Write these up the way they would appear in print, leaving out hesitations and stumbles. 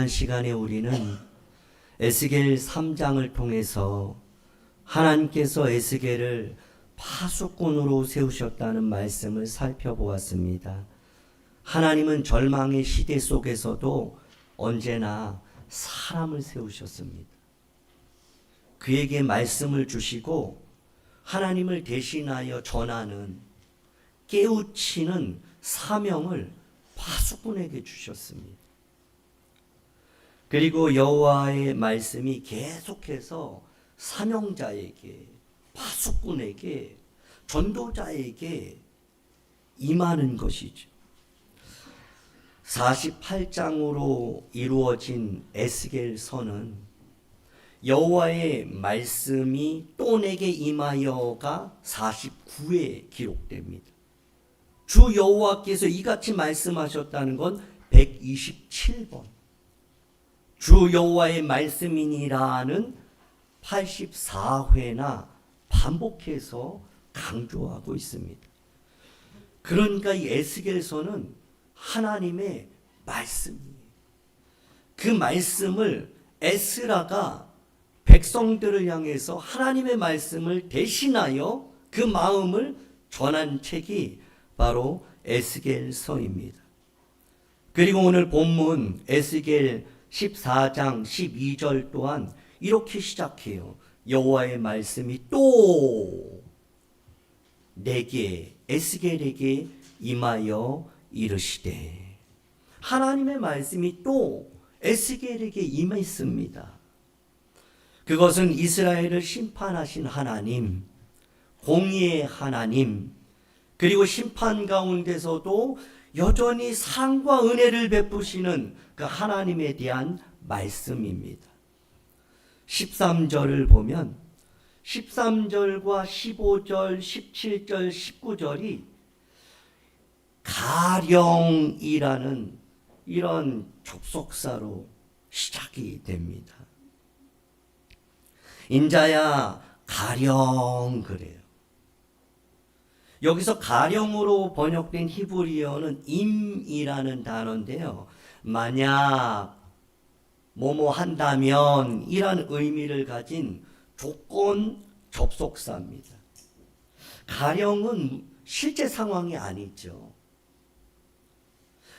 시간에 우리는 에스겔 3장을 통해서 하나님께서 에스겔을 파수꾼으로 세우셨다는 말씀을 살펴보았습니다. 하나님은 절망의 시대 속에서도 언제나 사람을 세우셨습니다. 그에게 말씀을 주시고 하나님을 대신하여 전하는, 깨우치는 사명을 파수꾼에게 주셨습니다. 그리고 여호와의 말씀이 계속해서 사명자에게, 파수꾼에게, 전도자에게 임하는 것이죠. 48장으로 이루어진 에스겔서는 여호와의 말씀이 또 내게 임하여가 49회 기록됩니다. 주 여호와께서 이같이 말씀하셨다는 건 127번. 주 여호와의 말씀이니라는 84회나 반복해서 강조하고 있습니다. 그러니까 이 에스겔서는 하나님의 말씀이에요. 그 말씀을 에스라가 백성들을 향해서 하나님의 말씀을 대신하여 그 마음을 전한 책이 바로 에스겔서입니다. 그리고 오늘 본문 에스겔 14장 12절 또한 이렇게 시작해요. 여호와의 말씀이 또 내게, 에스겔에게 임하여 이르시되, 하나님의 말씀이 또 에스겔에게 임했습니다. 그것은 이스라엘을 심판하신 하나님, 공의의 하나님, 그리고 심판 가운데서도 여전히 사랑과 은혜를 베푸시는 그 하나님에 대한 말씀입니다. 13절을 보면 13절과 15절, 17절, 19절이 가령이라는 이런 접속사로 시작이 됩니다. 인자야 가령 그래요. 여기서 가령으로 번역된 히브리어는 임이라는 단어인데요. 만약 뭐뭐 한다면 이란 의미를 가진 조건 접속사입니다. 가령은 실제 상황이 아니죠.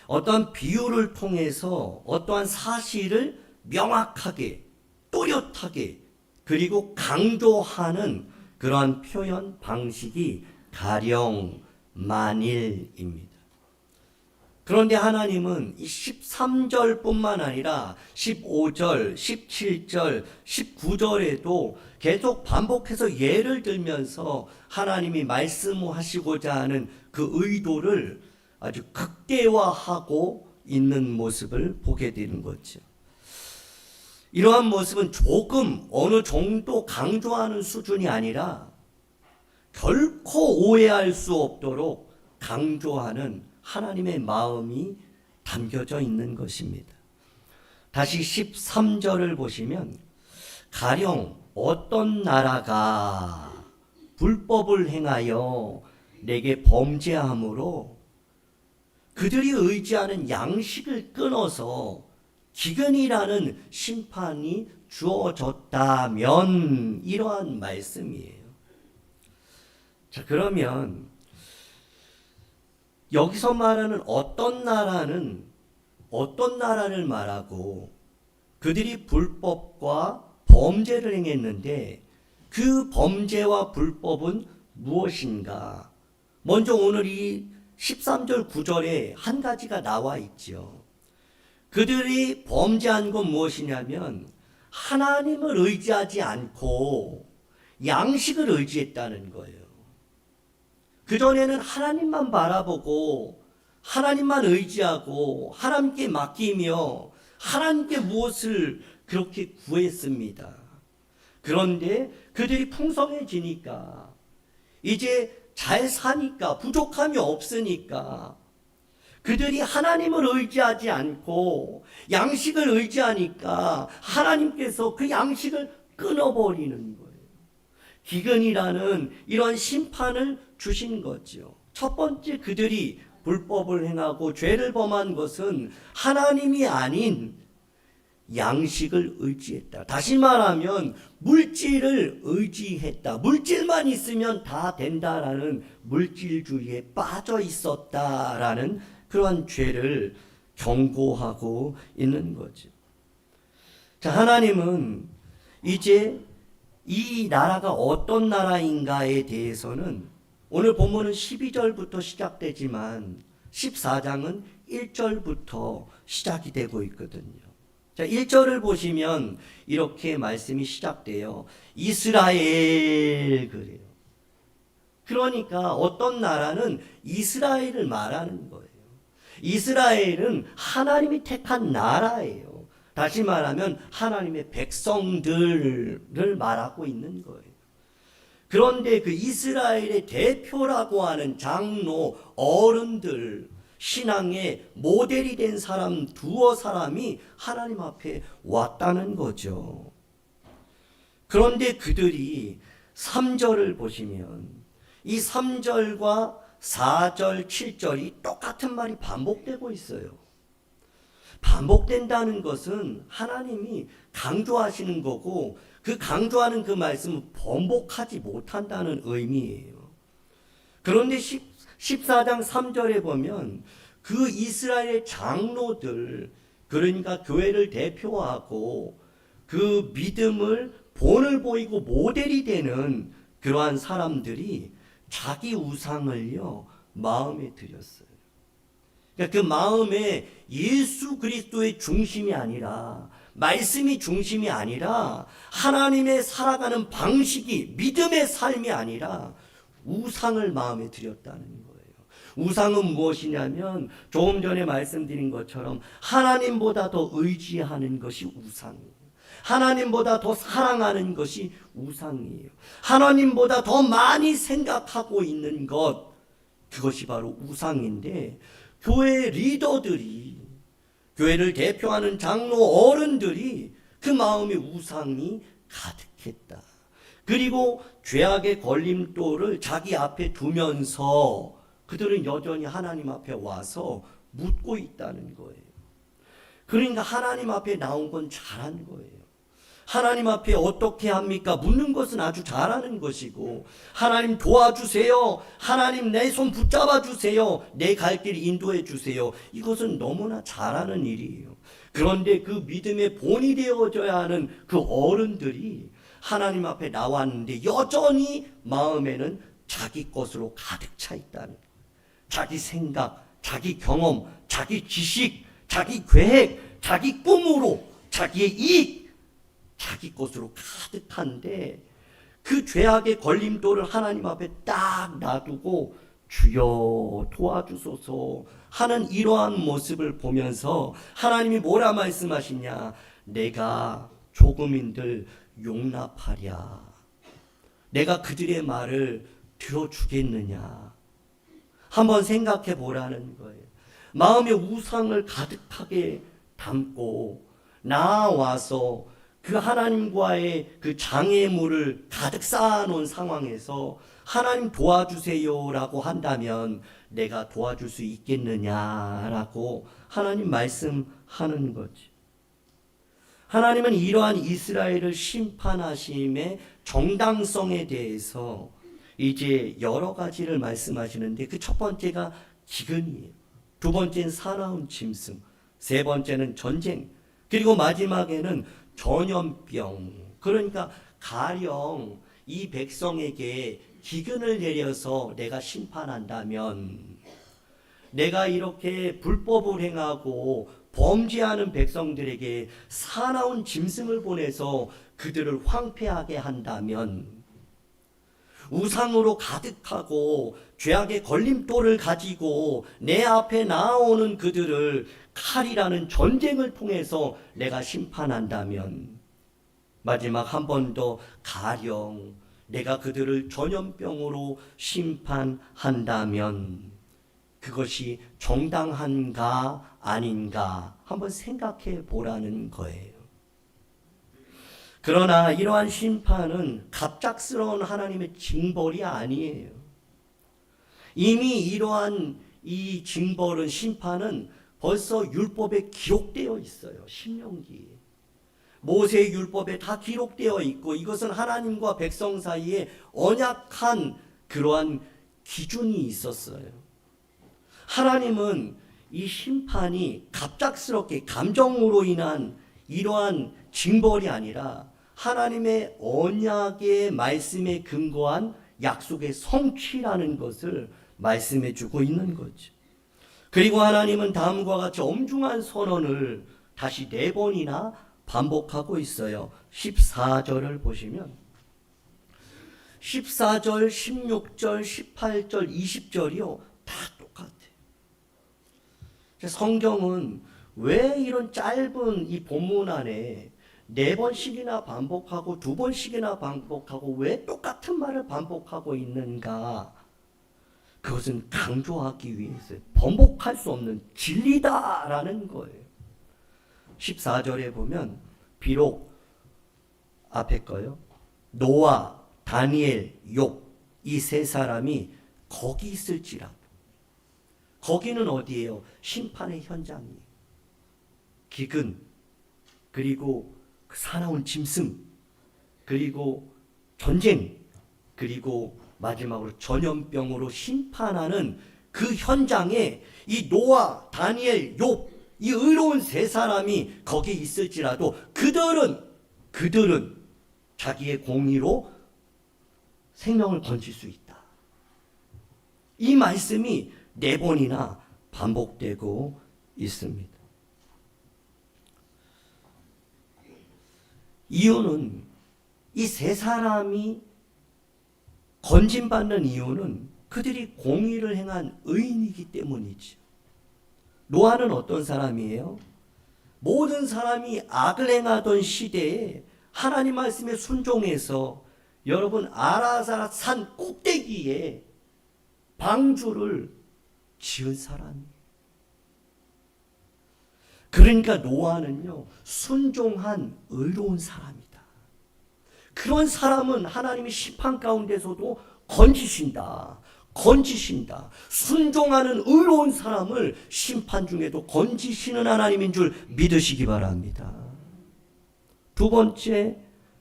어떤 비유를 통해서 어떠한 사실을 명확하게, 또렷하게, 그리고 강조하는 그러한 표현 방식이 가령, 만일입니다. 그런데 하나님은 이 13절뿐만 아니라 15절, 17절, 19절에도 계속 반복해서 예를 들면서 하나님이 말씀하시고자 하는 그 의도를 아주 극대화하고 있는 모습을 보게 되는 거죠. 이러한 모습은 조금 어느 정도 강조하는 수준이 아니라 결코 오해할 수 없도록 강조하는 하나님의 마음이 담겨져 있는 것입니다. 다시 13절을 보시면 가령 어떤 나라가 불법을 행하여 내게 범죄함으로 그들이 의지하는 양식을 끊어서 기근이라는 심판이 주어졌다면, 이러한 말씀이에요. 자, 그러면 여기서 말하는 어떤 나라는 어떤 나라를 말하고 그들이 불법과 범죄를 행했는데 그 범죄와 불법은 무엇인가? 먼저 오늘 이 13절 9절에 한 가지가 나와 있죠. 그들이 범죄한 건 무엇이냐면 하나님을 의지하지 않고 양식을 의지했다는 거예요. 그전에는 하나님만 바라보고 하나님만 의지하고 하나님께 맡기며 하나님께 무엇을 그렇게 구했습니다. 그런데 그들이 풍성해지니까, 이제 잘 사니까, 부족함이 없으니까 그들이 하나님을 의지하지 않고 양식을 의지하니까 하나님께서 그 양식을 끊어버리는 거예요. 기근이라는 이런 심판을 주신 거죠. 첫 번째, 그들이 불법을 행하고 죄를 범한 것은 하나님이 아닌 양식을 의지했다. 다시 말하면 물질을 의지했다. 물질만 있으면 다 된다라는 물질주의에 빠져 있었다라는 그러한 죄를 경고하고 있는 거죠. 자, 하나님은 이제 이 나라가 어떤 나라인가에 대해서는 오늘 본문은 12절부터 시작되지만 14장은 1절부터 시작이 되고 있거든요. 자, 1절을 보시면 이렇게 말씀이 시작돼요. 이스라엘 그래요. 그러니까 어떤 나라는 이스라엘을 말하는 거예요. 이스라엘은 하나님이 택한 나라예요. 다시 말하면 하나님의 백성들을 말하고 있는 거예요. 그런데 그 이스라엘의 대표라고 하는 장로, 어른들, 신앙의 모델이 된 사람 두어 사람이 하나님 앞에 왔다는 거죠. 그런데 그들이 3절을 보시면 이 3절과 4절, 7절이 똑같은 말이 반복되고 있어요. 반복된다는 것은 하나님이 강조하시는 거고 그 강조하는 그 말씀은 번복하지 못한다는 의미예요. 그런데 14장 3절에 보면 그 이스라엘 장로들, 그러니까 교회를 대표하고 그 믿음을 본을 보이고 모델이 되는 그러한 사람들이 자기 우상을요 마음에 들였어요. 그러니까 그 마음에 예수 그리스도의 중심이 아니라, 말씀이 중심이 아니라, 하나님의 살아가는 방식이, 믿음의 삶이 아니라 우상을 마음에 들였다는 거예요. 우상은 무엇이냐면 조금 전에 말씀드린 것처럼 하나님보다 더 의지하는 것이 우상이에요. 하나님보다 더 사랑하는 것이 우상이에요. 하나님보다 더 많이 생각하고 있는 것, 그것이 바로 우상인데, 교회 리더들이, 교회를 대표하는 장로 어른들이 그 마음에 우상이 가득했다. 그리고 죄악의 걸림돌을 자기 앞에 두면서 그들은 여전히 하나님 앞에 와서 묻고 있다는 거예요. 그러니까 하나님 앞에 나온 건 잘한 거예요. 하나님 앞에 어떻게 합니까? 묻는 것은 아주 잘하는 것이고, 하나님 도와주세요. 하나님 내 손 붙잡아 주세요. 내 갈 길 인도해 주세요. 이것은 너무나 잘하는 일이에요. 그런데 그 믿음의 본이 되어져야 하는 그 어른들이 하나님 앞에 나왔는데 여전히 마음에는 자기 것으로 가득 차 있다는 거예요. 자기 생각, 자기 경험, 자기 지식, 자기 계획, 자기 꿈으로, 자기의 이익, 자기 것으로 가득한데 그 죄악의 걸림돌을 하나님 앞에 딱 놔두고 주여 도와주소서 하는 이러한 모습을 보면서 하나님이 뭐라 말씀하시냐? 내가 조금인들 용납하랴. 내가 그들의 말을 들어주겠느냐? 한번 생각해 보라는 거예요. 마음에 우상을 가득하게 담고 나와서 그 하나님과의 그 장애물을 가득 쌓아놓은 상황에서 하나님 도와주세요라고 한다면 내가 도와줄 수 있겠느냐라고 하나님 말씀하는 거지. 하나님은 이러한 이스라엘을 심판하심의 정당성에 대해서 이제 여러 가지를 말씀하시는데 그 첫 번째가 기근이에요. 두 번째는 사나운 짐승, 세 번째는 전쟁, 그리고 마지막에는 전염병. 그러니까 가령 이 백성에게 기근을 내려서 내가 심판한다면, 내가 이렇게 불법을 행하고 범죄하는 백성들에게 사나운 짐승을 보내서 그들을 황폐하게 한다면, 우상으로 가득하고 죄악의 걸림돌을 가지고 내 앞에 나오는 그들을 칼이라는 전쟁을 통해서 내가 심판한다면, 마지막 한 번 더 가령 내가 그들을 전염병으로 심판한다면 그것이 정당한가 아닌가 한번 생각해 보라는 거예요. 그러나 이러한 심판은 갑작스러운 하나님의 징벌이 아니에요. 이미 이러한 이 징벌은, 심판은 벌써 율법에 기록되어 있어요. 신명기에. 모세의 율법에 다 기록되어 있고 이것은 하나님과 백성 사이에 언약한 그러한 기준이 있었어요. 하나님은 이 심판이 갑작스럽게 감정으로 인한 이러한 징벌이 아니라 하나님의 언약의 말씀에 근거한 약속의 성취라는 것을 말씀해 주고 있는 거죠. 그리고 하나님은 다음과 같이 엄중한 선언을 다시 4번이나 반복하고 있어요. 14절을 보시면 14절, 16절, 18절, 20절이요. 다 똑같아요. 성경은 왜 이런 짧은 이 본문 안에 4번씩이나 반복하고 2번씩이나 반복하고 왜 똑같은 말을 반복하고 있는가? 그것은 강조하기 위해서 번복할 수 없는 진리다라는 거예요. 14절에 보면 비록 앞에 거요. 노아, 다니엘, 욥 이 3사람이 거기 있을지라도 거기는 어디예요? 심판의 현장이에요. 기근 그리고 그 사나운 짐승 그리고 전쟁 그리고 마지막으로 전염병으로 심판하는 그 현장에 이 노아, 다니엘, 욥 이 의로운 3사람이 거기 있을지라도 그들은 자기의 공의로 생명을 건질 수 있다. 이 말씀이 4번이나 반복되고 있습니다. 이유는 이 3사람이 건진받는 이유는 그들이 공의를 행한 의인이기 때문이죠. 노아는 어떤 사람이에요? 모든 사람이 악을 행하던 시대에 하나님 말씀에 순종해서 여러분 아라사라 산 꼭대기에 방주를 지은 사람이에요. 그러니까 노아는요 순종한 의로운 사람이다. 그런 사람은 하나님이 심판 가운데서도 건지신다. 순종하는 의로운 사람을 심판 중에도 건지시는 하나님인 줄 믿으시기 바랍니다. 2번째,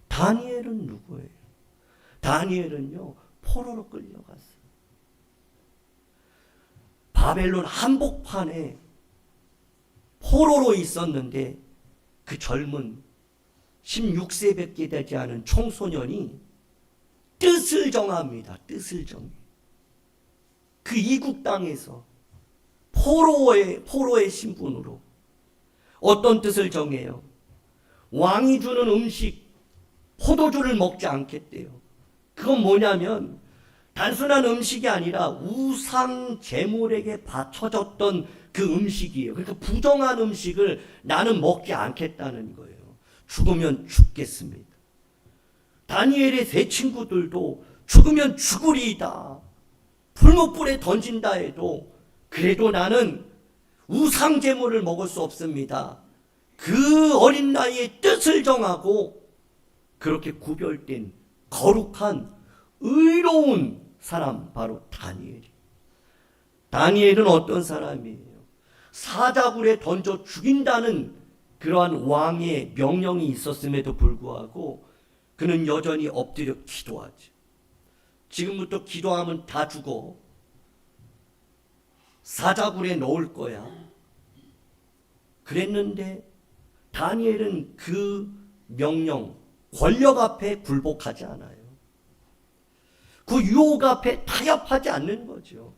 다니엘은 누구예요? 다니엘은요 포로로 끌려갔어요. 바벨론 한복판에 포로로 있었는데 그 젊은 16세밖에 되지 않은 청소년이 뜻을 정합니다. 뜻을 정해. 그 이국 땅에서 포로의 신분으로 어떤 뜻을 정해요? 왕이 주는 음식 포도주를 먹지 않겠대요. 그건 뭐냐면 단순한 음식이 아니라 우상 제물에게 바쳐졌던 그 음식이에요. 그러니까 부정한 음식을 나는 먹지 않겠다는 거예요. 죽으면 죽겠습니다. 다니엘의 3 친구들도 죽으면 죽으리이다. 불못불에 던진다 해도 그래도 나는 우상 제물을 먹을 수 없습니다. 그 어린 나이에 뜻을 정하고 그렇게 구별된 거룩한 의로운 사람 바로 다니엘이. 다니엘은 어떤 사람이에요? 사자굴에 던져 죽인다는 그러한 왕의 명령이 있었음에도 불구하고 그는 여전히 엎드려 기도하죠. 지금부터 기도하면 다 죽어. 사자굴에 넣을 거야. 그랬는데 다니엘은 그 명령, 권력 앞에 굴복하지 않아요. 그 유혹 앞에 타협하지 않는 거죠.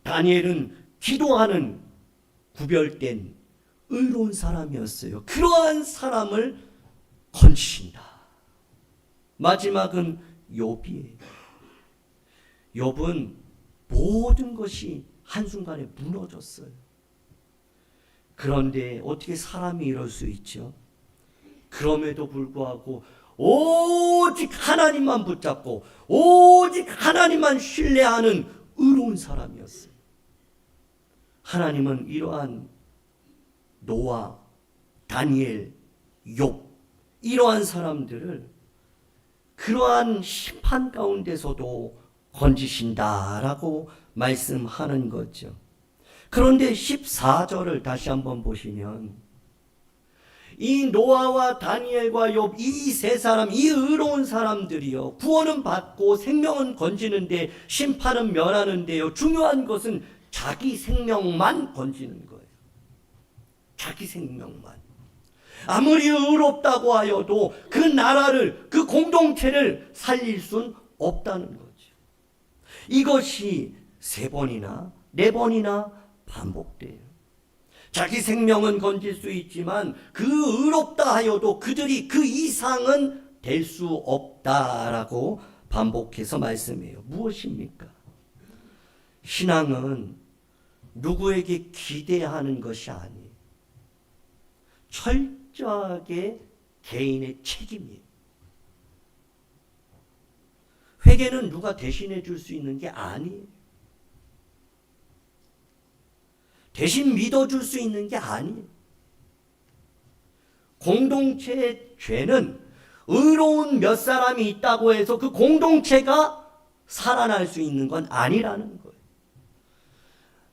다니엘은 기도하는 구별된 의로운 사람이었어요. 그러한 사람을 건지신다. 마지막은 욥이에요. 욥은 모든 것이 한순간에 무너졌어요. 그런데 어떻게 사람이 이럴 수 있죠? 그럼에도 불구하고 오직 하나님만 붙잡고 오직 하나님만 신뢰하는 의로운 사람이었어요. 하나님은 이러한 노아, 다니엘, 욥 이러한 사람들을 그러한 심판 가운데서도 건지신다라고 말씀하는 거죠. 그런데 14절을 다시 한번 보시면 이 노아와 다니엘과 욥 이 세 사람, 이 의로운 사람들이요, 구원은 받고 생명은 건지는데 심판은 면하는데요, 중요한 것은 자기 생명만 건지는 거예요. 자기 생명만. 아무리 의롭다고 하여도 그 나라를, 그 공동체를 살릴 순 없다는 거죠. 이것이 3번이나 4번이나 반복돼요. 자기 생명은 건질 수 있지만 그 의롭다 하여도 그들이 그 이상은 될 수 없다라고 반복해서 말씀해요. 무엇입니까? 신앙은 누구에게 기대하는 것이 아니에요. 철저하게 개인의 책임이에요. 회개는 누가 대신해 줄 수 있는 게 아니에요. 대신 믿어줄 수 있는 게 아니에요. 공동체의 죄는 의로운 몇 사람이 있다고 해서 그 공동체가 살아날 수 있는 건 아니라는 거예요.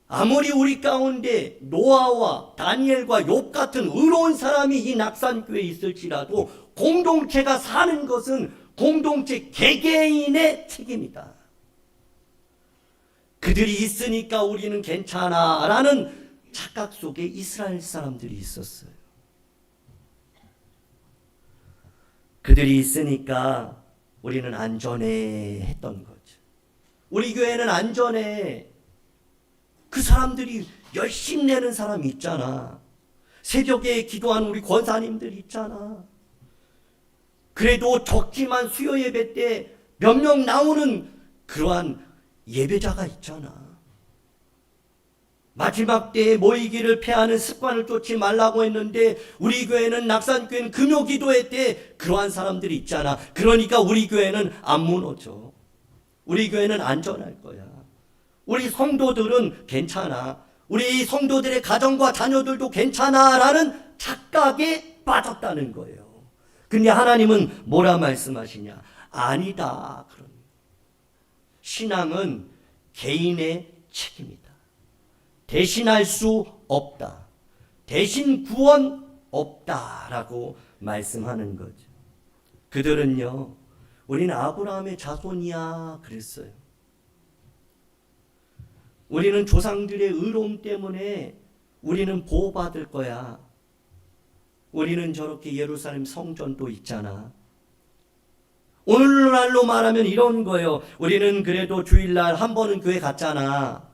아무리 우리 가운데 노아와 다니엘과 욥 같은 의로운 사람이 이 낙산교회에 있을지라도 공동체가 사는 것은 공동체 개개인의 책임이다. 그들이 있으니까 우리는 괜찮아 라는 착각 속에 이스라엘 사람들이 있었어요. 그들이 있으니까 우리는 안전해 했던 거죠. 우리 교회는 안전해. 그 사람들이 열심 내는 사람이 있잖아. 새벽에 기도하는 우리 권사님들 있잖아. 그래도 적지만 수요 예배 때 몇 명 나오는 그러한 예배자가 있잖아. 마지막 때에 모이기를 패하는 습관을 쫓지 말라고 했는데 우리 교회는 낙산교회는 금요 기도회 때 그러한 사람들이 있잖아. 그러니까 우리 교회는 안 무너져. 우리 교회는 안전할 거야. 우리 성도들은 괜찮아. 우리 성도들의 가정과 자녀들도 괜찮아 라는 착각에 빠졌다는 거예요. 근데 하나님은 뭐라 말씀하시냐? 아니다. 신앙은 개인의 책임이다. 대신할 수 없다. 대신 구원 없다라고 말씀하는 거죠. 그들은요, 우리는 아브라함의 자손이야 그랬어요. 우리는 조상들의 의로움 때문에 우리는 보호받을 거야. 우리는 저렇게 예루살렘 성전도 있잖아. 오늘날로 말하면 이런 거예요. 우리는 그래도 주일날 한 번은 교회 갔잖아.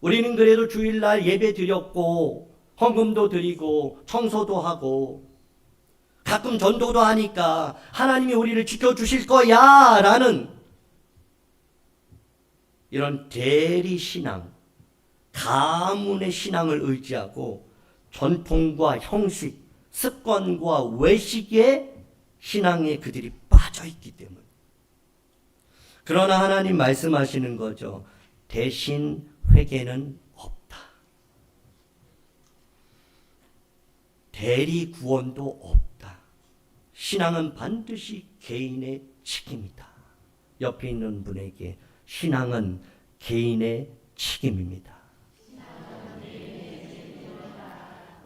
우리는 그래도 주일날 예배 드렸고 헌금도 드리고 청소도 하고 가끔 전도도 하니까 하나님이 우리를 지켜주실 거야 라는 이런 대리신앙, 가문의 신앙을 의지하고 전통과 형식, 습관과 외식의 신앙에 그들이 빠져있기 때문에. 그러나 하나님 말씀하시는 거죠. 대신 회개는 없다. 대리 구원도 없다. 신앙은 반드시 개인의 책임이다. 옆에 있는 분에게 신앙은 개인의 책임입니다.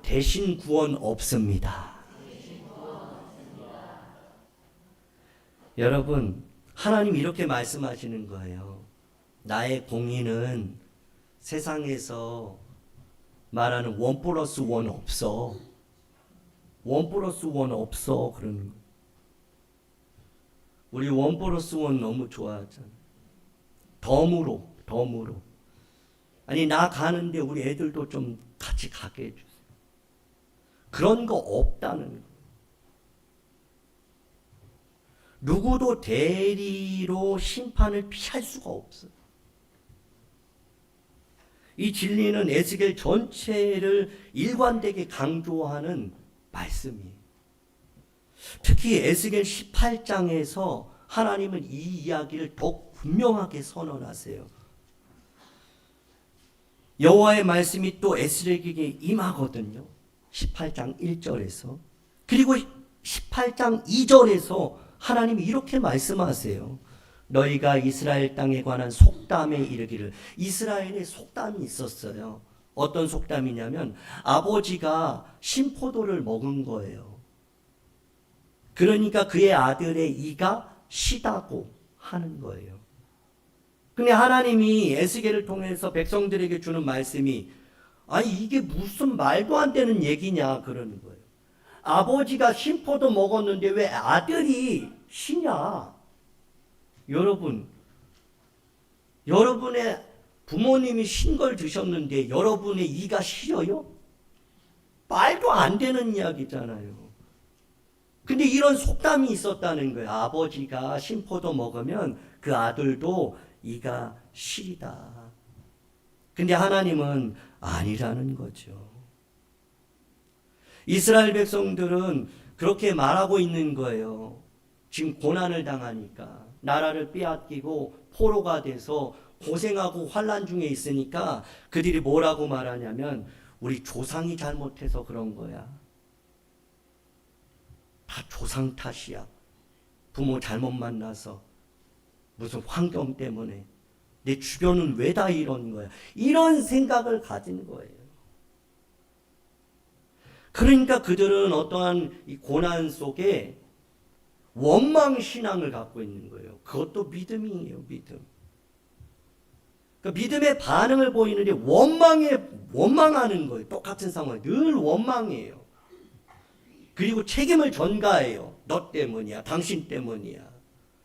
대신 구원 없습니다. 여러분, 하나님 이렇게 말씀하시는 거예요. 나의 공의는 세상에서 말하는 1+1 없어. 1+1 없어. 그러는 거예요. 우리 1+1 너무 좋아하잖아. 덤으로. 아니, 나 가는데 우리 애들도 좀 같이 가게 해주세요. 그런 거 없다는 거예요. 누구도 대리로 심판을 피할 수가 없어요. 이 진리는 에스겔 전체를 일관되게 강조하는 말씀이에요. 특히 에스겔 18장에서 하나님은 이 이야기를 더욱 분명하게 선언하세요. 여호와의 말씀이 또 에스겔에게 임하거든요. 18장 1절에서. 그리고 18장 2절에서 하나님이 이렇게 말씀하세요. 너희가 이스라엘 땅에 관한 속담에 이르기를. 이스라엘에 속담이 있었어요. 어떤 속담이냐면 아버지가 신포도를 먹은 거예요. 그러니까 그의 아들의 이가 시다고 하는 거예요. 근데 하나님이 에스겔을 통해서 백성들에게 주는 말씀이 아니 이게 무슨 말도 안 되는 얘기냐 그러는 거예요. 아버지가 신포도 먹었는데 왜 아들이 시냐? 여러분의 부모님이 신 걸 드셨는데 여러분의 이가 시려요? 말도 안 되는 이야기잖아요. 근데 이런 속담이 있었다는 거예요. 아버지가 신포도 먹으면 그 아들도 이가 시리다. 근데 하나님은 아니라는 거죠. 이스라엘 백성들은 그렇게 말하고 있는 거예요. 지금 고난을 당하니까 나라를 빼앗기고 포로가 돼서 고생하고 환난 중에 있으니까 그들이 뭐라고 말하냐면 우리 조상이 잘못해서 그런 거야. 다 조상 탓이야. 부모 잘못 만나서 무슨 환경 때문에 내 주변은 왜 다 이런 거야. 이런 생각을 가진 거예요. 그러니까 그들은 어떠한 이 고난 속에 원망 신앙을 갖고 있는 거예요. 그것도 믿음이에요, 믿음. 그러니까 믿음의 반응을 보이는데 원망하는 거예요. 똑같은 상황, 늘 원망이에요. 그리고 책임을 전가해요. 너 때문이야, 당신 때문이야,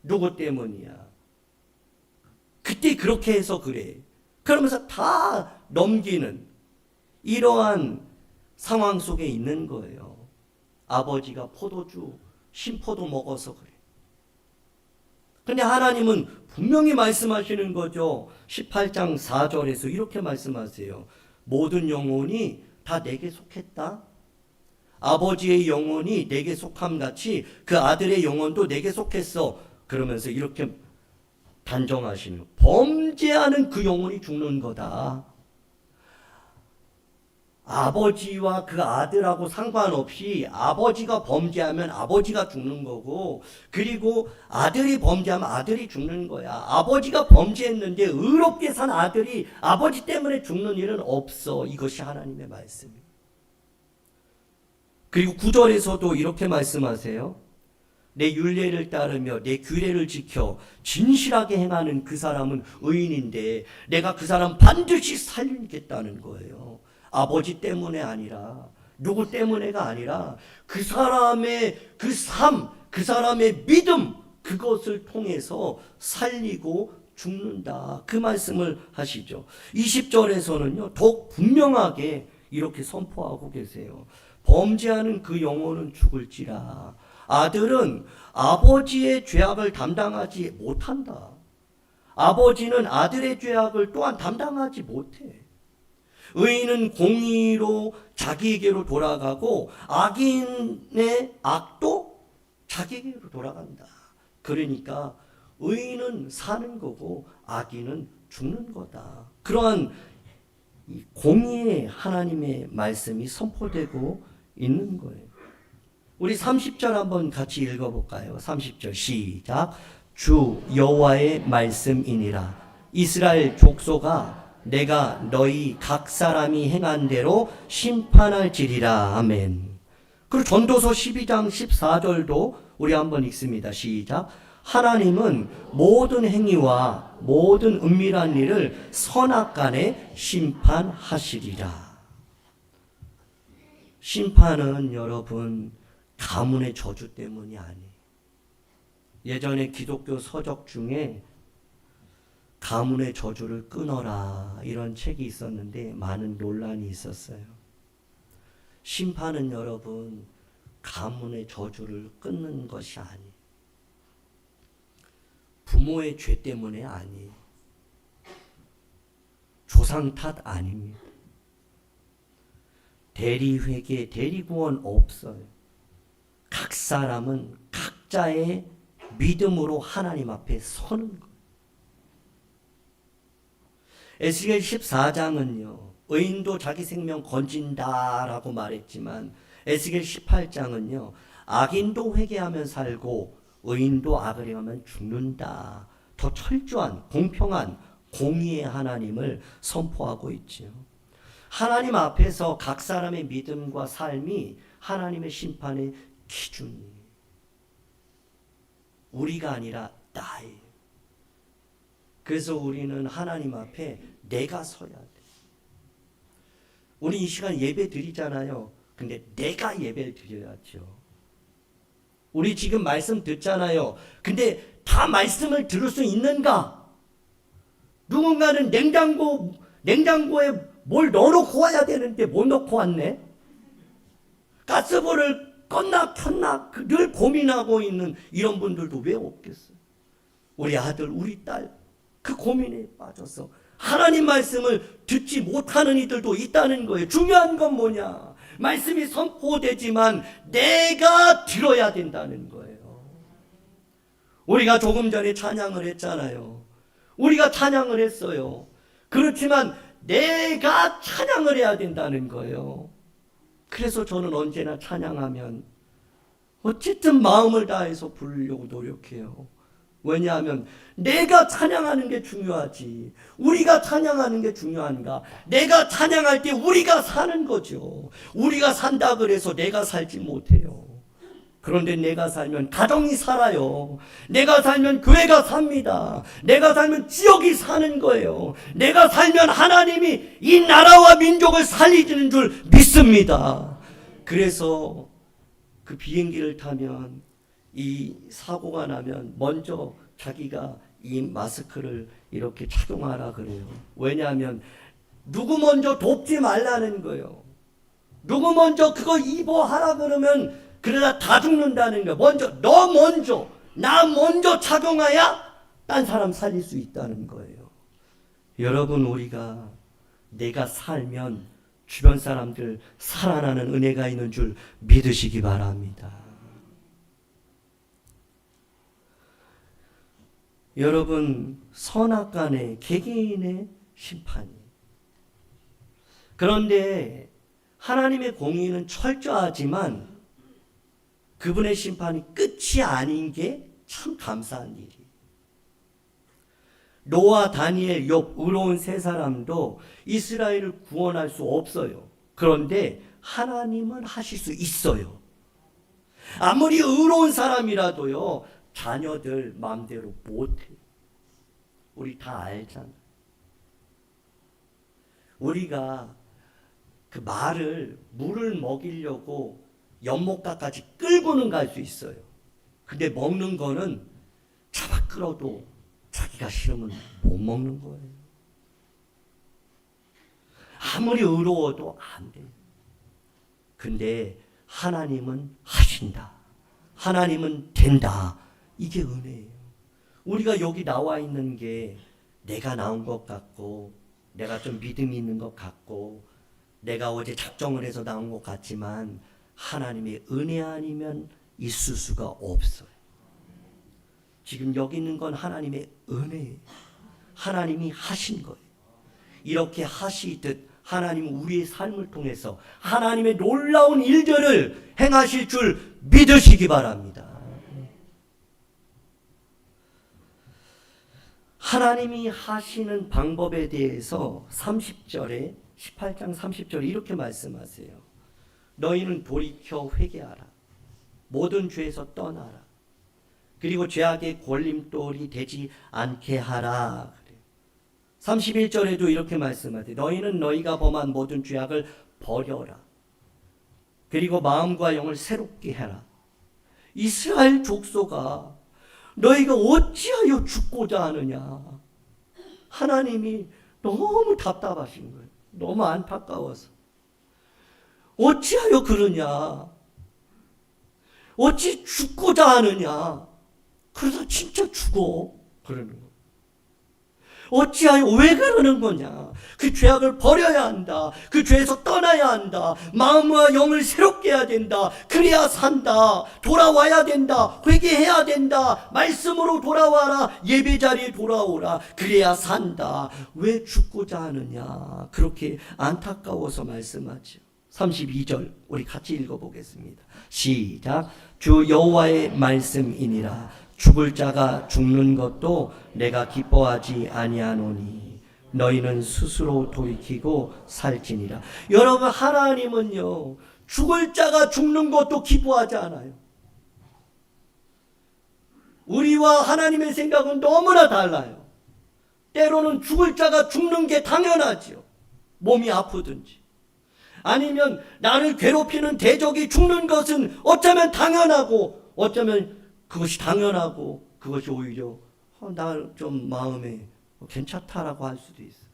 누구 때문이야. 그때 그렇게 해서 그래. 그러면서 다 넘기는 이러한 상황 속에 있는 거예요. 아버지가 신포도 먹어서 그래. 근데 하나님은 분명히 말씀하시는 거죠. 18장 4절에서 이렇게 말씀하세요. 모든 영혼이 다 내게 속했다. 아버지의 영혼이 내게 속함 같이 그 아들의 영혼도 내게 속했어. 그러면서 이렇게 단정하시는 거예요. 범죄하는 그 영혼이 죽는 거다. 아버지와 그 아들하고 상관없이 아버지가 범죄하면 아버지가 죽는 거고, 그리고 아들이 범죄하면 아들이 죽는 거야. 아버지가 범죄했는데 의롭게 산 아들이 아버지 때문에 죽는 일은 없어. 이것이 하나님의 말씀이에요. 그리고 9절에서도 이렇게 말씀하세요. 내 율례를 따르며 내 규례를 지켜 진실하게 행하는 그 사람은 의인인데 내가 그 사람 반드시 살리겠다는 거예요. 아버지 때문에 아니라, 누구 때문에가 아니라 그 사람의 그 삶, 그 사람의 믿음, 그것을 통해서 살리고 죽는다. 그 말씀을 하시죠. 20절에서는요, 더욱 분명하게 이렇게 선포하고 계세요. 범죄하는 그 영혼은 죽을지라. 아들은 아버지의 죄악을 담당하지 못한다. 아버지는 아들의 죄악을 또한 담당하지 못해. 의인은 공의로 자기에게로 돌아가고 악인의 악도 자기에게로 돌아간다. 그러니까 의인은 사는 거고 악인은 죽는 거다. 그러한 이 공의의 하나님의 말씀이 선포되고 있는 거예요. 우리 30절 한번 같이 읽어볼까요? 30절 시작. 주 여호와의 말씀이니라. 이스라엘 족속아, 내가 너희 각 사람이 행한 대로 심판할지리라. 아멘. 그리고 전도서 12장 14절도 우리 한번 읽습니다. 시작. 하나님은 모든 행위와 모든 은밀한 일을 선악간에 심판하시리라. 심판은 여러분 가문의 저주 때문이 아니에요. 예전에 기독교 서적 중에 가문의 저주를 끊어라 이런 책이 있었는데 많은 논란이 있었어요. 심판은 여러분 가문의 저주를 끊는 것이 아니에요. 부모의 죄 때문에 아니에요. 조상 탓 아닙니다. 대리회개, 대리구원 없어요. 각 사람은 각자의 믿음으로 하나님 앞에 서는 거예요. 에스겔 14장은요. 의인도 자기 생명 건진다라고 말했지만 에스겔 18장은요. 악인도 회개하면 살고 의인도 악을 행하면 죽는다. 더 철저한 공평한 공의의 하나님을 선포하고 있죠. 하나님 앞에서 각 사람의 믿음과 삶이 하나님의 심판의 기준이에요. 우리가 아니라 나예요. 그래서 우리는 하나님 앞에 내가 서야 돼. 우리 이 시간 예배 드리잖아요. 근데 내가 예배를 드려야죠. 우리 지금 말씀 듣잖아요. 근데 다 말씀을 들을 수 있는가? 누군가는 냉장고에 뭘 넣어놓고 와야 되는데 못 넣고 왔네? 가스불을 껐나 켰나 늘 고민하고 있는 이런 분들도 왜 없겠어요? 우리 아들, 우리 딸, 그 고민에 빠져서 하나님 말씀을 듣지 못하는 이들도 있다는 거예요. 중요한 건 뭐냐? 말씀이 선포되지만 내가 들어야 된다는 거예요. 우리가 조금 전에 찬양을 했잖아요. 우리가 찬양을 했어요. 그렇지만 내가 찬양을 해야 된다는 거예요. 그래서 저는 언제나 찬양하면 어쨌든 마음을 다해서 부르려고 노력해요. 왜냐하면 내가 찬양하는 게 중요하지. 우리가 찬양하는 게 중요한가? 내가 찬양할 때 우리가 사는 거죠. 우리가 산다 그래서 내가 살지 못해요. 그런데 내가 살면 가정이 살아요. 내가 살면 교회가 삽니다. 내가 살면 지역이 사는 거예요. 내가 살면 하나님이 이 나라와 민족을 살리시는 줄 믿습니다. 그래서 그 비행기를 타면 이 사고가 나면 먼저 자기가 이 마스크를 이렇게 착용하라 그래요. 왜냐하면 누구 먼저 돕지 말라는 거예요. 누구 먼저 그거 입어하라 그러면 그러다 다 죽는다는 거예요. 나 먼저 착용해야 딴 사람 살릴 수 있다는 거예요. 여러분, 우리가 내가 살면 주변 사람들 살아나는 은혜가 있는 줄 믿으시기 바랍니다. 여러분, 선악간의 개개인의 심판이. 그런데 하나님의 공의는 철저하지만 그분의 심판이 끝이 아닌 게 참 감사한 일이에요. 노아, 다니엘, 욥, 의로운 세 사람도 이스라엘을 구원할 수 없어요. 그런데 하나님은 하실 수 있어요. 아무리 의로운 사람이라도요, 자녀들 마음대로 못해요. 우리 다 알잖아요. 우리가 그 말을 물을 먹이려고 연못가까지 끌고는 갈 수 있어요. 근데 먹는 거는 잡아 끌어도 자기가 싫으면 못 먹는 거예요. 아무리 의로워도 안 돼요. 근데 하나님은 하신다. 하나님은 된다. 이게 은혜예요. 우리가 여기 나와 있는 게 내가 나온 것 같고, 내가 좀 믿음이 있는 것 같고, 내가 어제 작정을 해서 나온 것 같지만 하나님의 은혜 아니면 있을 수가 없어요. 지금 여기 있는 건 하나님의 은혜예요. 하나님이 하신 거예요. 이렇게 하시듯 하나님은 우리의 삶을 통해서 하나님의 놀라운 일들을 행하실 줄 믿으시기 바랍니다. 하나님이 하시는 방법에 대해서 30절에 18장 30절에 이렇게 말씀하세요. 너희는 돌이켜 회개하라. 모든 죄에서 떠나라. 그리고 죄악의 걸림돌이 되지 않게 하라. 31절에도 이렇게 말씀하세요. 너희는 너희가 범한 모든 죄악을 버려라. 그리고 마음과 영을 새롭게 해라. 이스라엘 족속아, 너희가 어찌하여 죽고자 하느냐. 하나님이 너무 답답하신 거예요. 너무 안타까워서. 어찌하여 그러냐. 어찌 죽고자 하느냐. 그러다 진짜 죽어. 그러는 거예요. 어찌하여 왜 그러는 거냐. 그 죄악을 버려야 한다. 그 죄에서 떠나야 한다. 마음과 영을 새롭게 해야 된다. 그래야 산다. 돌아와야 된다. 회개해야 된다. 말씀으로 돌아와라. 예배 자리에 돌아오라. 그래야 산다. 왜 죽고자 하느냐. 그렇게 안타까워서 말씀하죠. 32절 우리 같이 읽어보겠습니다. 시작. 주 여호와의 말씀이니라. 죽을 자가 죽는 것도 내가 기뻐하지 아니하노니 너희는 스스로 돌이키고 살지니라. 여러분, 하나님은요, 죽을 자가 죽는 것도 기뻐하지 않아요. 우리와 하나님의 생각은 너무나 달라요. 때로는 죽을 자가 죽는 게 당연하지요. 몸이 아프든지. 아니면 나를 괴롭히는 대적이 죽는 것은 어쩌면 당연하고, 어쩌면 그것이 당연하고, 그것이 오히려 나 좀 마음에 괜찮다라고 할 수도 있어요.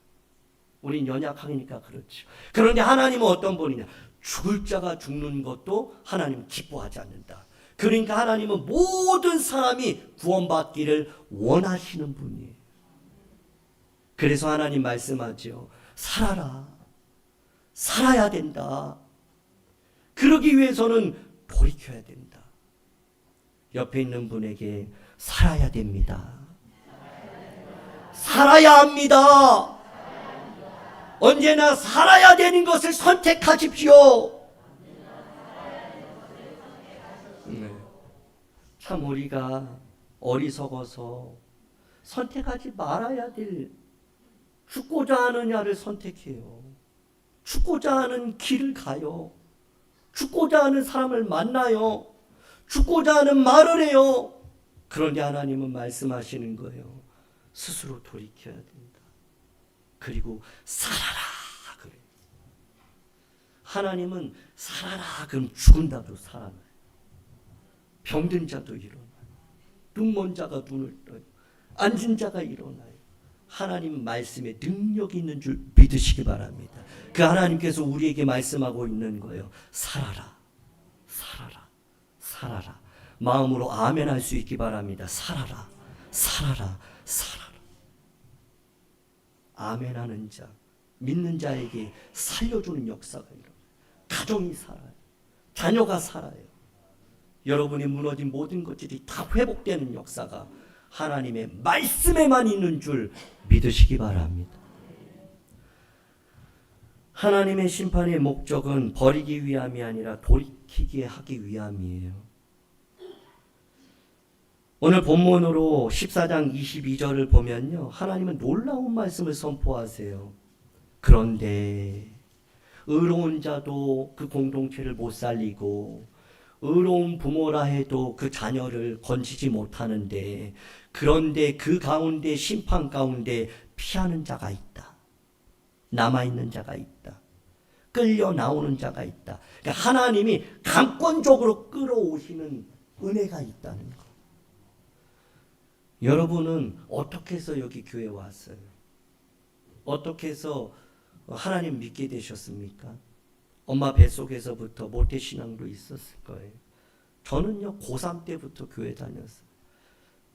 우린 연약하니까 그렇죠. 그런데 하나님은 어떤 분이냐? 죽을 자가 죽는 것도 하나님은 기뻐하지 않는다. 그러니까 하나님은 모든 사람이 구원받기를 원하시는 분이에요. 그래서 하나님 말씀하죠. 살아라. 살아야 된다. 그러기 위해서는 돌이켜야 된다. 옆에 있는 분에게 살아야 됩니다. 살아야 합니다. 언제나 살아야 되는 것을 선택하십시오. 참 우리가 어리석어서 선택하지 말아야 될, 죽고자 하느냐를 선택해요. 죽고자 하는 길을 가요. 죽고자 하는 사람을 만나요. 죽고자 하는 말을 해요. 그런데 하나님은 말씀하시는 거예요. 스스로 돌이켜야 된다. 그리고 살아라 그래요. 하나님은 살아라 그럼 죽은다도 살아나요. 병든 자도 일어나요. 눈먼 자가 눈을 떠요. 앉은 자가 일어나요. 하나님 말씀에 능력이 있는 줄 믿으시기 바랍니다. 그 하나님께서 우리에게 말씀하고 있는 거예요. 살아라. 살아라. 살아라. 마음으로 아멘 할 수 있기 바랍니다. 살아라. 살아라. 살아라. 아멘 하는 자, 믿는 자에게 살려주는 역사가 일어나요. 가정이 살아요. 자녀가 살아요. 여러분이 무너진 모든 것들이 다 회복되는 역사가 하나님의 말씀에만 있는 줄 믿으시기 바랍니다. 하나님의 심판의 목적은 버리기 위함이 아니라 돌이키게 하기 위함이에요. 오늘 본문으로 14장 22절을 보면요. 하나님은 놀라운 말씀을 선포하세요. 그런데 의로운 자도 그 공동체를 못 살리고 의로운 부모라 해도 그 자녀를 건지지 못하는데, 그런데 그 가운데 심판 가운데 피하는 자가 있다. 남아있는 자가 있다. 끌려 나오는 자가 있다. 그러니까 하나님이 강권적으로 끌어오시는 은혜가 있다는 거. 여러분은 어떻게 해서 여기 교회에 왔어요? 어떻게 해서 하나님 믿게 되셨습니까? 엄마 뱃속에서부터 모태신앙도 있었을 거예요. 저는요, 고3 때부터 교회 다녔어요.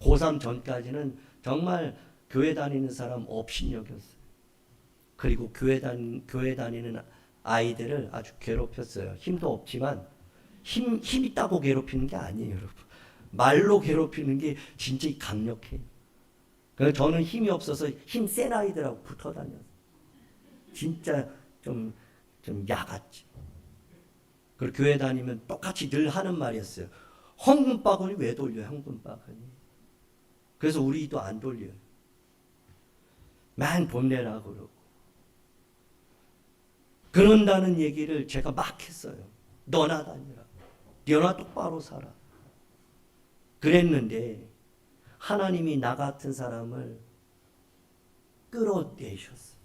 고3 전까지는 정말 교회 다니는 사람 업신여겼어요. 그리고 교회 다니는 아이들을 아주 괴롭혔어요. 힘도 없지만 힘 있다고 괴롭히는 게 아니에요, 여러분. 말로 괴롭히는 게 진짜 강력해요. 그래서 저는 힘이 없어서 힘 센 아이들하고 붙어 다녔어요. 진짜 좀 야같지. 그리고 교회 다니면 똑같이 늘 하는 말이었어요. 헌금바구니 왜 돌려요? 헌금바구니. 그래서 우리도 안 돌려요. 맨 돈 내라고 그러고. 그런다는 얘기를 제가 막 했어요. 너나 다니라. 너나 똑바로 살아. 그랬는데 하나님이 나 같은 사람을 끌어내셨어요.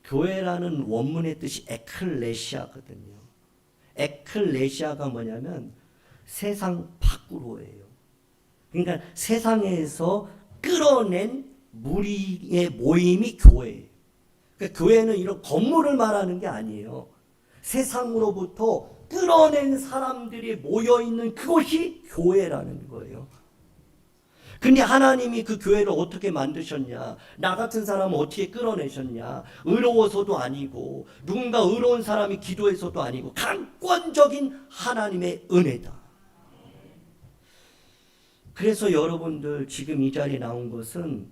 교회라는 원문의 뜻이 에클레시아거든요. 에클레시아가 뭐냐면 세상 밖으로예요. 그러니까 세상에서 끌어낸 무리의 모임이 교회예요. 그러니까 교회는 이런 건물을 말하는 게 아니에요. 세상으로부터 끌어낸 사람들이 모여있는 그것이 교회라는 거예요. 근데 하나님이 그 교회를 어떻게 만드셨냐? 나 같은 사람을 어떻게 끌어내셨냐? 의로워서도 아니고 누군가 의로운 사람이 기도해서도 아니고 강권적인 하나님의 은혜다. 그래서 여러분들 지금 이 자리에 나온 것은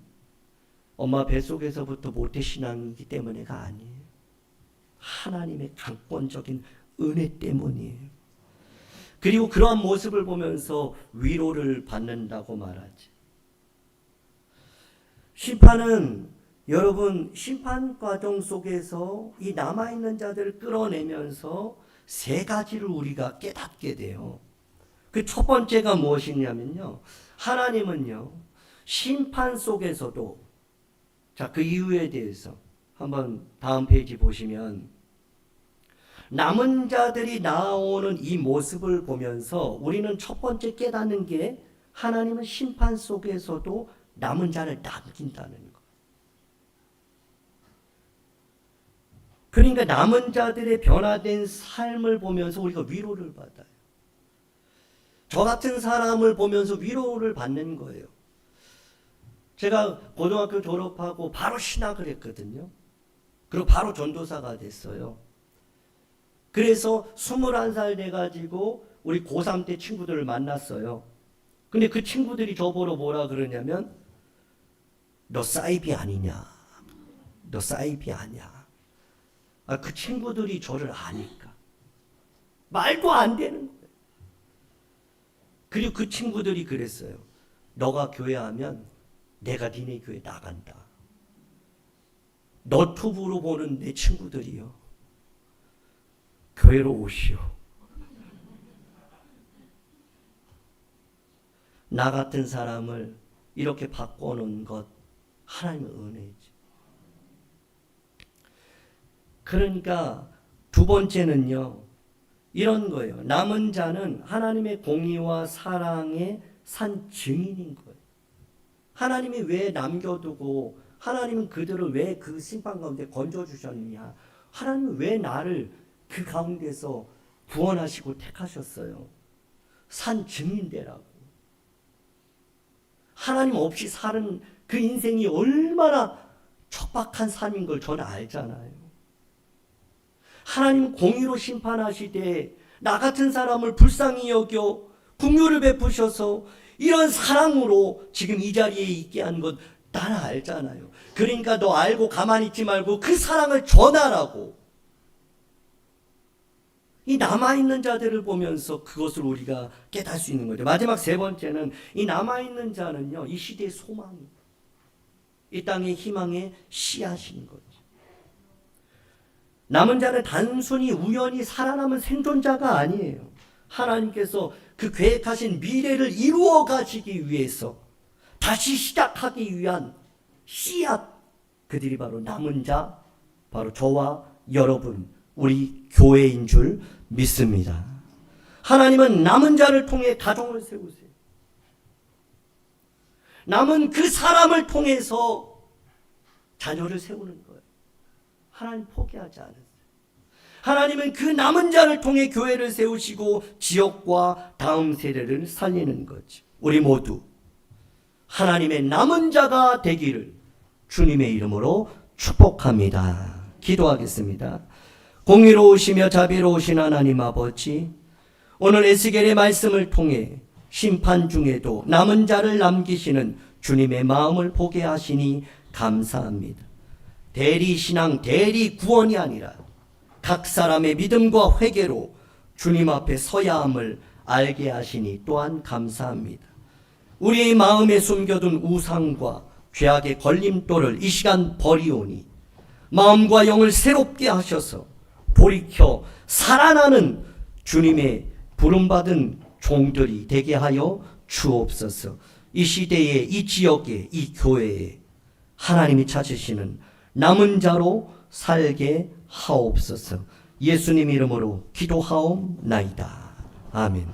엄마 뱃속에서부터 모태신앙이기 때문에가 아니에요. 하나님의 강권적인 은혜 때문이에요. 그리고 그러한 모습을 보면서 위로를 받는다고 말하지. 심판은 여러분 심판 과정 속에서 이 남아있는 자들을 끌어내면서 세 가지를 우리가 깨닫게 돼요. 그 첫 번째가 무엇이냐면요. 하나님은요. 심판 속에서도 자, 그 이유에 대해서 한번 다음 페이지 보시면 남은 자들이 나오는 이 모습을 보면서 우리는 첫 번째 깨닫는 게 하나님은 심판 속에서도 남은 자를 남긴다는 것. 그러니까 남은 자들의 변화된 삶을 보면서 우리가 위로를 받아요. 저 같은 사람을 보면서 위로를 받는 거예요. 제가 고등학교 졸업하고 바로 신학을 했거든요. 그리고 바로 전도사가 됐어요. 그래서 21살 돼가지고 우리 고3 때 친구들을 만났어요. 근데 그 친구들이 저보러 뭐라 그러냐면 너 사이비 아니냐. 너 사이비 아니야. 그 친구들이 저를 아니까. 말도 안 되는 거예요. 그리고 그 친구들이 그랬어요. 너가 교회하면 내가 니네 교회 나간다. 너튜브로 보는 내 친구들이요. 교회로 오시오. 나 같은 사람을 이렇게 바꿔놓은 것 하나님의 은혜지. 그러니까 두 번째는요. 이런 거예요. 남은 자는 하나님의 공의와 사랑의 산 증인인 거예요. 하나님이 왜 남겨두고 하나님은 그들을 왜 그 심판 가운데 건져주셨느냐. 하나님은 왜 나를 그 가운데서 구원하시고 택하셨어요. 산 증인되라고. 하나님 없이 사는 그 인생이 얼마나 척박한 삶인 걸 저는 알잖아요. 하나님 공의로 심판하시되 나 같은 사람을 불쌍히 여겨 긍휼을 베푸셔서 이런 사랑으로 지금 이 자리에 있게 한 것 나는 알잖아요. 그러니까 너 알고 가만히 있지 말고 그 사랑을 전하라고. 이 남아있는 자들을 보면서 그것을 우리가 깨달을 수 있는 거죠. 마지막 세 번째는 이 남아있는 자는요. 이 시대의 소망입니다. 이 땅의 희망의 씨앗인 거죠. 남은 자는 단순히 우연히 살아남은 생존자가 아니에요. 하나님께서 그 계획하신 미래를 이루어 가시기 위해서 다시 시작하기 위한 씨앗, 그들이 바로 남은 자, 바로 저와 여러분, 우리 교회인 줄 믿습니다. 하나님은 남은 자를 통해 가정을 세우세요. 남은 그 사람을 통해서 자녀를 세우는 거예요. 하나님 포기하지 않으세요. 하나님은 그 남은 자를 통해 교회를 세우시고 지역과 다음 세대를 살리는 거죠. 우리 모두 하나님의 남은 자가 되기를 주님의 이름으로 축복합니다. 기도하겠습니다. 공의로우시며 자비로우신 하나님 아버지, 오늘 에스겔의 말씀을 통해 심판 중에도 남은 자를 남기시는 주님의 마음을 보게 하시니 감사합니다. 대리신앙, 대리구원이 아니라 각 사람의 믿음과 회개로 주님 앞에 서야 함을 알게 하시니 또한 감사합니다. 우리의 마음에 숨겨둔 우상과 죄악의 걸림돌을 이 시간 버리오니 마음과 영을 새롭게 하셔서 돌이켜 살아나는 주님의 부름받은 종들이 되게 하여 주옵소서. 이 시대에, 이 지역에, 이 교회에 하나님이 찾으시는 남은 자로 살게 하옵소서. 예수님 이름으로 기도하옵나이다. 아멘.